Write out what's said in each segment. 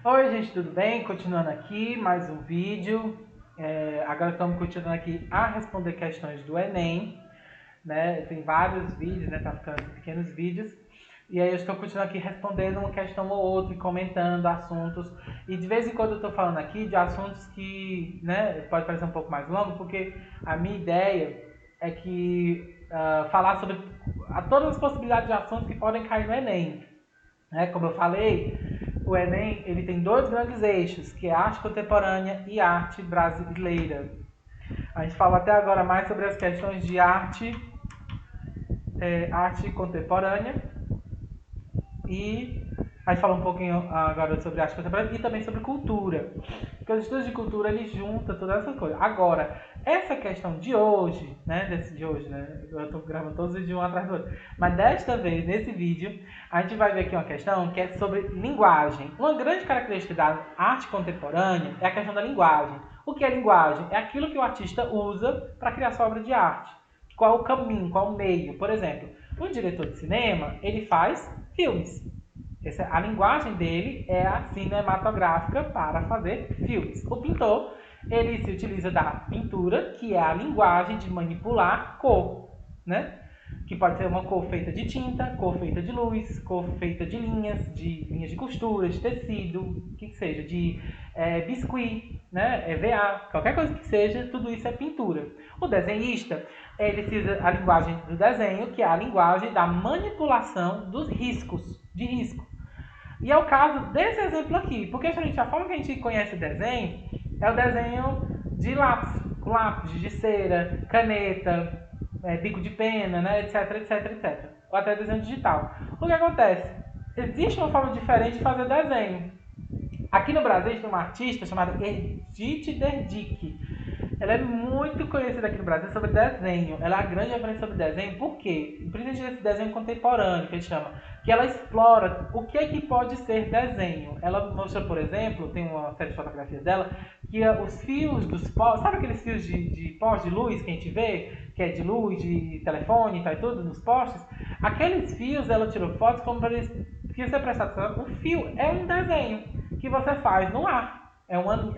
Oi, gente, tudo bem? Continuando aqui, mais um vídeo. Agora estamos continuando aqui a responder questões do Enem, né? Tem vários vídeos, né? Tá ficando pequenos vídeos. E aí eu estou continuando aqui respondendo uma questão ou outra e comentando assuntos. E de vez em quando eu estou falando aqui de assuntos que, né, pode parecer um pouco mais longo, porque a minha ideia é que falar sobre todas as possibilidades de assuntos que podem cair no Enem. Né? Como eu falei, o Enem ele tem dois grandes eixos, que é arte contemporânea e arte brasileira. A gente fala até agora mais sobre as questões de arte contemporânea e a gente fala um pouquinho agora sobre arte contemporânea e também sobre cultura. Porque os estudos de cultura eles juntam todas essas coisas. Agora, essa questão de hoje, né? Eu estou gravando todos os vídeos um atrás do outro. Mas desta vez, nesse vídeo, a gente vai ver aqui uma questão que é sobre linguagem. Uma grande característica da arte contemporânea é a questão da linguagem. O que é linguagem? É aquilo que o artista usa para criar sua obra de arte. Qual é o caminho, qual é o meio? Por exemplo, o diretor de cinema, ele faz filmes. A linguagem dele é a cinematográfica para fazer filmes. O pintor, ele se utiliza da pintura, que é a linguagem de manipular cor, né? Que pode ser uma cor feita de tinta, cor feita de luz, cor feita de linhas de costura, de tecido, o que seja, de biscuit, né? EVA, qualquer coisa que seja, tudo isso é pintura. O desenhista, ele usa a linguagem do desenho, que é a linguagem da manipulação dos riscos, de risco. E é o caso desse exemplo aqui, porque a forma que a gente conhece o desenho é o desenho de lápis de cera, caneta, bico de pena, né, etc, etc, etc. Ou até desenho digital. O que acontece? Existe uma forma diferente de fazer desenho. Aqui no Brasil tem uma artista chamada Edith Derdick. Ela é muito conhecida aqui no Brasil sobre desenho. Ela é a grande referência sobre desenho. Por quê? Principalmente esse desenho contemporâneo, que a gente chama. Que ela explora o que é que pode ser desenho. Ela mostra, por exemplo, tem uma série de fotografias dela, que os fios dos postes... Sabe aqueles fios de postes de luz que a gente vê? Que é de luz, de telefone, tá e tudo, nos postes? Aqueles fios, ela tirou fotos como para eles... Se você prestar atenção, o fio é um desenho que você faz no ar. É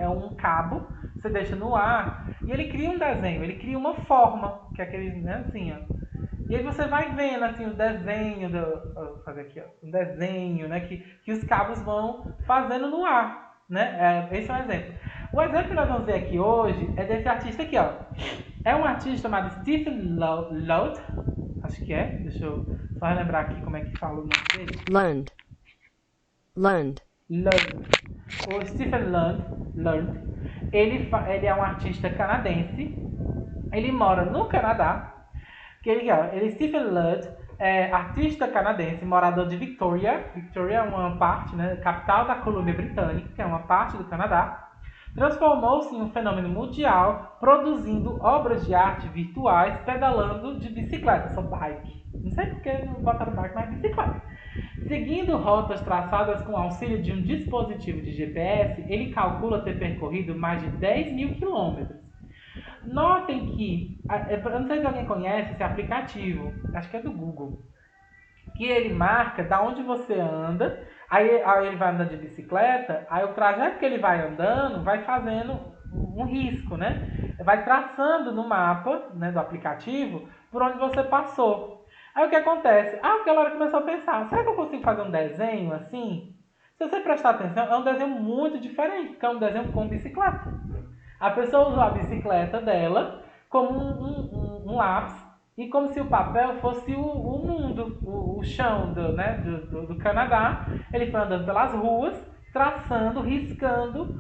um cabo, você deixa no ar e ele cria um desenho, ele cria uma forma, que é aquele, né, assim, ó. E aí você vai vendo, assim, o desenho, vou fazer aqui, ó, um desenho, né, que os cabos vão fazendo no ar, né? Esse é um exemplo. O exemplo que nós vamos ver aqui hoje é desse artista aqui, ó. É um artista chamado Stephen Lund, acho que é, deixa eu só relembrar aqui como é que fala o nome dele. Lund. Lund. O Stephen Lund, ele é um artista canadense. Ele mora no Canadá. Ele Stephen Lund é artista canadense, morador de Victoria. Victoria é uma parte, né, capital da Colômbia Britânica, que é uma parte do Canadá. Transformou-se em um fenômeno mundial, produzindo obras de arte virtuais, pedalando de bicicleta, só bike. Não sei porque não botaram bike, mas bicicleta. Seguindo rotas traçadas com auxílio de um dispositivo de GPS, ele calcula ter percorrido mais de 10 mil quilômetros. Notem que, eu não sei se alguém conhece esse aplicativo, acho que é do Google, que ele marca da onde você anda, aí ele vai andando de bicicleta, aí o trajeto que ele vai andando vai fazendo um risco, né? Vai traçando no mapa, né, do aplicativo por onde você passou. Aí o que acontece? A galera começou a pensar, será que eu consigo fazer um desenho assim? Se você prestar atenção, é um desenho muito diferente, porque é um desenho com bicicleta. A pessoa usou a bicicleta dela como um lápis e como se o papel fosse o mundo, o chão né, do Canadá. Ele foi andando pelas ruas, traçando, riscando.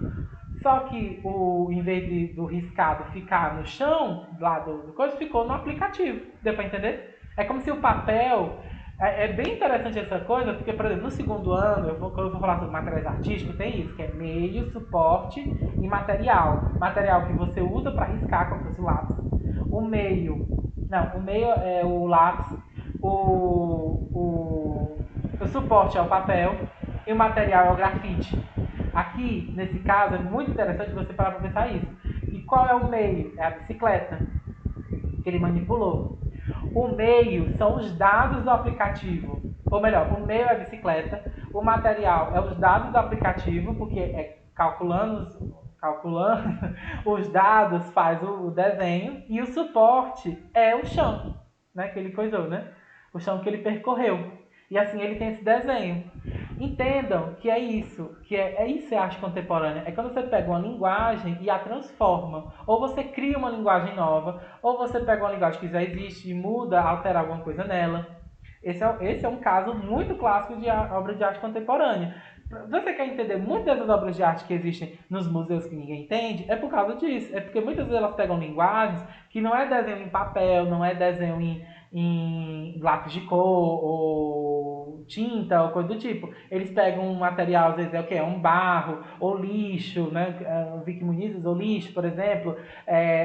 Só que em vez do riscado ficar no chão, lá do coisa, ficou no aplicativo. Deu para entender? É como se o papel é bem interessante essa coisa, porque, por exemplo, no segundo ano, quando eu vou falar sobre materiais artísticos, tem isso, que é meio, suporte e material. Material que você usa para riscar, como se fosse o lápis. O meio é o lápis, o suporte é o papel e o material é o grafite. Aqui, nesse caso, é muito interessante você parar para pensar isso. E qual é o meio? É a bicicleta que ele manipulou. O meio são os dados do aplicativo. Ou melhor, o meio é a bicicleta, O material é os dados do aplicativo, porque é calculando os dados faz o desenho, e o suporte é o chão, né, que ele coisou, né? O chão que ele percorreu. E assim ele tem esse desenho. Entendam que é isso, é arte contemporânea. É quando você pega uma linguagem e a transforma. Ou você cria uma linguagem nova, ou você pega uma linguagem que já existe e muda, altera alguma coisa nela. Esse é um caso muito clássico de obra de arte contemporânea. Você quer entender muitas das obras de arte que existem nos museus que ninguém entende? É por causa disso. É porque muitas vezes elas pegam linguagens que não é desenho em papel, não é desenho em lápis de cor ou tinta ou coisa do tipo. Eles pegam um material, às vezes é o que? É um barro ou lixo, né? O Vicky Muniz ou lixo, por exemplo.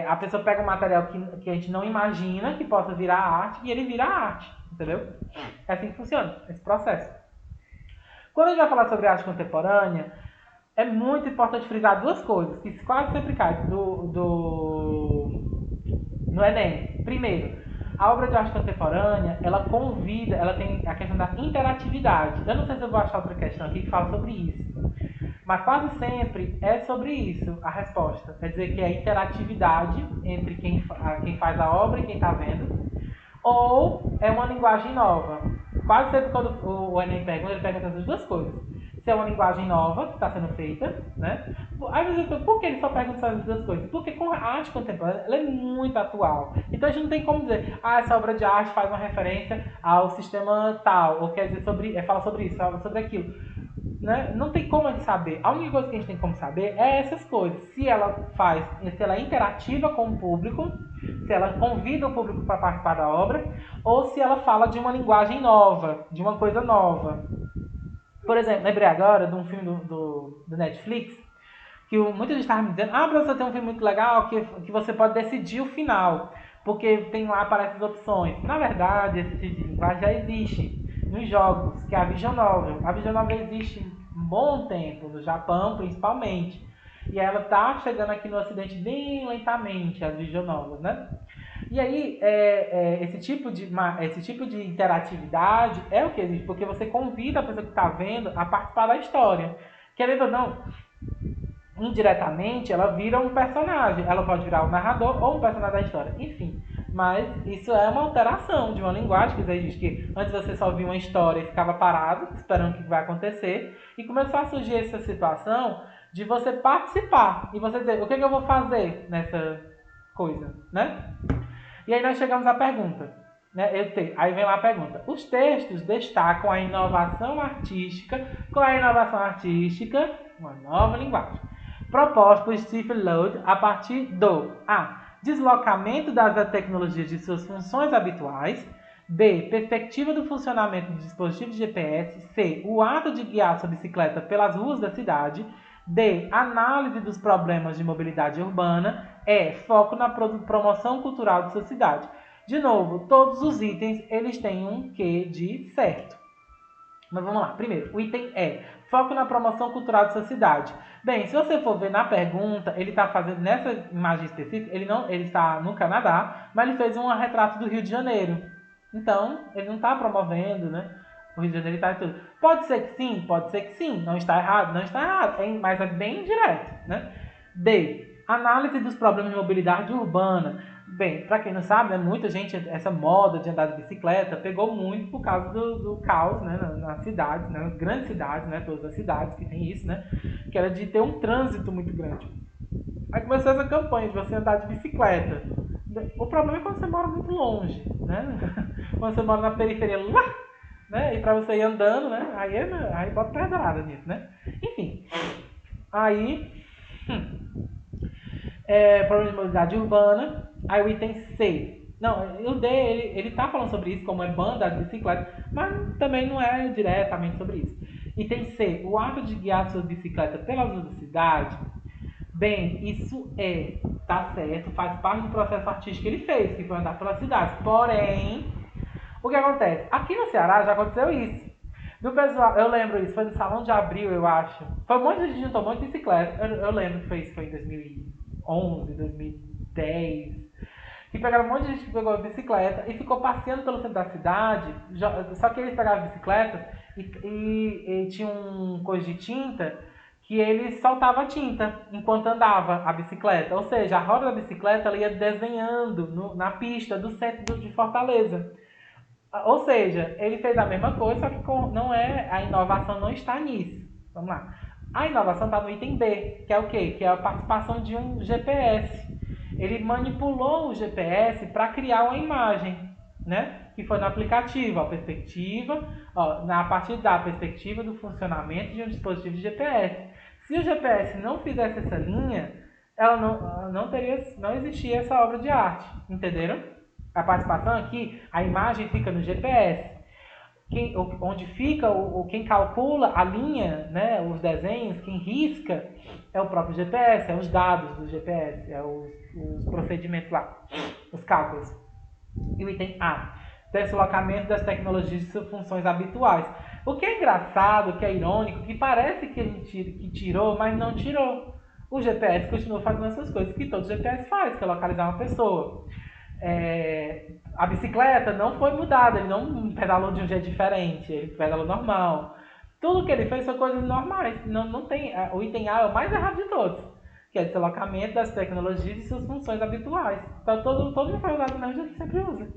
A pessoa pega um material que a gente não imagina que possa virar arte e ele vira arte, entendeu? É assim que funciona esse processo. Quando a gente vai falar sobre arte contemporânea, é muito importante frisar duas coisas, que quase sempre cai no Enem. Primeiro, a obra de arte contemporânea, ela tem a questão da interatividade. Eu não sei se eu vou achar outra questão aqui que fala sobre isso, mas quase sempre é sobre isso a resposta. Quer dizer que é a interatividade entre quem faz a obra e quem está vendo, ou é uma linguagem nova. Quase sempre quando o Enem pergunta, ele pergunta essas duas coisas. Se é uma linguagem nova que está sendo feita, né? Às vezes, por que ele só pergunta essas duas coisas? Porque com a arte contemporânea, ela é muito atual. Então a gente não tem como dizer, essa obra de arte faz uma referência ao sistema tal, ou quer dizer fala sobre isso, fala sobre aquilo. Né? Não tem como a gente saber. A única coisa que a gente tem como saber é essas coisas. Se ela é interativa com o público, se ela convida o público para participar da obra, ou se ela fala de uma linguagem nova, de uma coisa nova. Por exemplo, lembrei agora de um filme do Netflix, que muita gente estava me dizendo, professor, tem um filme muito legal que você pode decidir o final, porque tem lá, aparecem as opções. Na verdade, esse tipo de linguagem já existe nos jogos, que é a Visual Novel. A Visual Novel existe um bom tempo, no Japão principalmente, e ela está chegando aqui no Ocidente bem lentamente, as Visual Novels, né? E aí, esse tipo de interatividade é o que existe, porque você convida a pessoa que está vendo a participar da história. Querendo ou não, indiretamente, ela vira um personagem. Ela pode virar um narrador ou um personagem da história. Enfim, mas isso é uma alteração de uma linguagem que existe, que antes você só via uma história e ficava parado, esperando o que vai acontecer, e começou a surgir essa situação de você participar e você dizer, o que eu vou fazer nessa coisa, né? E aí nós chegamos à pergunta. Né? Aí vem lá a pergunta. Os textos destacam a inovação artística. Qual é a inovação artística? Uma nova linguagem. Proposta por Stephen Lode a partir do A. Deslocamento das tecnologias de suas funções habituais. B. Perspectiva do funcionamento de dispositivos de GPS. C. O ato de guiar sua bicicleta pelas ruas da cidade. D. Análise dos problemas de mobilidade urbana. E. Foco na promoção cultural de sua cidade. De novo, todos os itens eles têm um quê de certo. Mas vamos lá. Primeiro, o item E. Foco na promoção cultural de sua cidade. Bem, se você for ver na pergunta, ele está fazendo, nessa imagem específica, ele está no Canadá, mas ele fez um retrato do Rio de Janeiro. Então, ele não está promovendo, né? O Rio de Janeiro está em tudo. Pode ser que sim, pode ser que sim. Não está errado, não está errado. Mas é bem direto, né? D. Análise dos problemas de mobilidade urbana. Bem, para quem não sabe, né, muita gente, essa moda de andar de bicicleta pegou muito por causa do caos, né, nas cidades, né, nas grandes cidades, né, todas as cidades que tem isso, né, que era de ter um trânsito muito grande. Aí começou essa campanha de você andar de bicicleta. O problema é quando você mora muito longe, né, quando você mora na periferia lá, né, e para você ir andando, né, aí bota pedrada nisso, né. Enfim, aí... problema de mobilidade urbana. Aí o item C. Não, o D, ele tá falando sobre isso, como é banda de bicicleta, mas também não é diretamente sobre isso. Item C. O ato de guiar sua bicicleta pelas ruas da cidade. Bem, isso tá certo, faz parte do processo artístico que ele fez, que foi andar pelas cidades. Porém, o que acontece? Aqui no Ceará já aconteceu isso. Do pessoal, eu lembro isso, foi no Salão de Abril, eu acho. Foi um monte de gente juntou um monte de bicicleta. Eu lembro que foi isso, foi em 2011, 2010. Que pegaram um monte de gente que pegou a bicicleta e ficou passeando pelo centro da cidade. Só que eles pegaram bicicletas e tinha um coisa de tinta que ele soltava tinta enquanto andava a bicicleta. Ou seja, a roda da bicicleta ela ia desenhando na pista do centro de Fortaleza. Ou seja, ele fez a mesma coisa, só que não é, a inovação não está nisso. Vamos lá. A inovação está no item B, que é o quê? Que é a participação de um GPS. Ele manipulou o GPS para criar uma imagem, né? Que foi no aplicativo, a perspectiva, a partir da perspectiva do funcionamento de um dispositivo de GPS. Se o GPS não fizesse essa linha, ela não existia essa obra de arte, entenderam? A participação aqui, a imagem fica no GPS. Onde fica quem calcula a linha, né, os desenhos, quem risca é o próprio GPS, é os dados do GPS, é os procedimentos lá, os cálculos. E o item A, deslocamento das tecnologias de suas funções habituais. O que é engraçado, o que é irônico, que parece que tirou, mas não tirou. O GPS continua fazendo essas coisas que todo GPS faz, que é localizar uma pessoa. A bicicleta não foi mudada, ele não pedalou de um jeito diferente, ele pedalou normal. Tudo que ele fez são coisas normais. Não tem, o item A é o mais errado de todos, que é o deslocamento das tecnologias e suas funções habituais. Então todo mundo foi usado do mesmo jeito que sempre usa.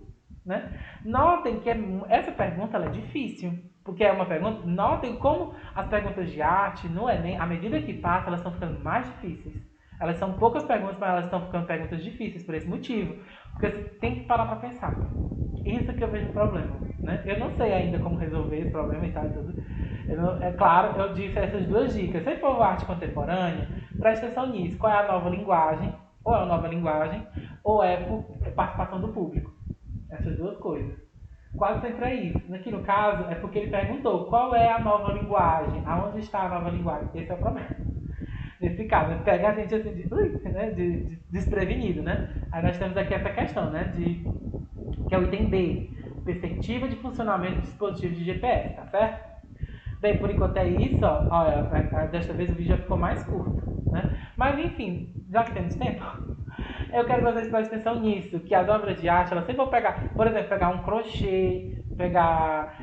Né? Notem que essa pergunta ela é difícil, porque é uma pergunta. Notem como as perguntas de arte no Enem, à medida que passa, elas estão ficando mais difíceis. Elas são poucas perguntas, mas elas estão ficando perguntas difíceis por esse motivo. Porque você tem que parar para pensar. Isso que eu vejo o problema. Né? Eu não sei ainda como resolver esse problema e tal. É claro, eu disse essas duas dicas. Se for arte contemporânea, preste atenção nisso. Qual é a nova linguagem? Ou é uma nova linguagem, ou é por participação do público. Essas duas coisas. Quase sempre é isso. Aqui no caso, é porque ele perguntou qual é a nova linguagem, aonde está a nova linguagem. Esse é o problema. Nesse caso, pega a gente assim de desprevenido, né? Aí nós temos aqui essa questão, né? Que é o item B, perspectiva de funcionamento do dispositivo de GPS, tá certo? Bem, por enquanto é isso, ó. Olha, desta vez o vídeo já ficou mais curto, né? Mas enfim, já que temos tempo, eu quero que vocês prestem atenção nisso, que as obras de arte, elas sempre vão pegar, por exemplo, pegar um crochê, pegar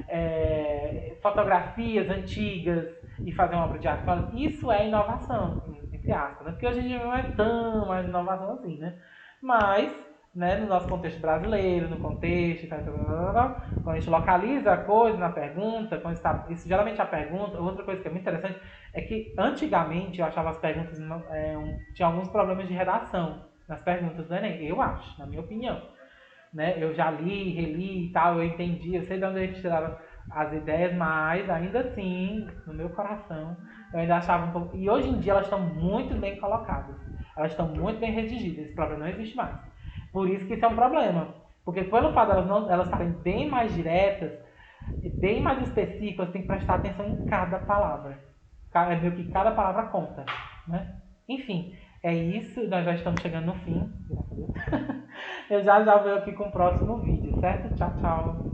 fotografias antigas e fazer uma obra de arte. Isso é inovação, entre aspas, né? Porque hoje em dia não é tão mais inovação assim, né? Mas, né, no nosso contexto brasileiro, no contexto, quando a gente localiza a coisa na pergunta, quando está, isso geralmente a pergunta, outra coisa que é muito interessante é que antigamente eu achava as perguntas tinha alguns problemas de redação nas perguntas do Enem, eu acho, na minha opinião. Né? Eu já li, reli e tal, eu entendi, eu sei de onde eles tiraram as ideias, mas ainda assim, no meu coração, eu ainda achava um pouco. E hoje em dia elas estão muito bem colocadas, elas estão muito bem redigidas, esse problema não existe mais. Por isso que isso é um problema, porque pelo fato de elas estarem bem mais diretas, bem mais específicas, você tem que prestar atenção em cada palavra. É meio que cada palavra conta, né? Enfim, é isso, nós já estamos chegando no fim, graças a Deus. Eu já venho aqui com o próximo vídeo, certo? Tchau, tchau.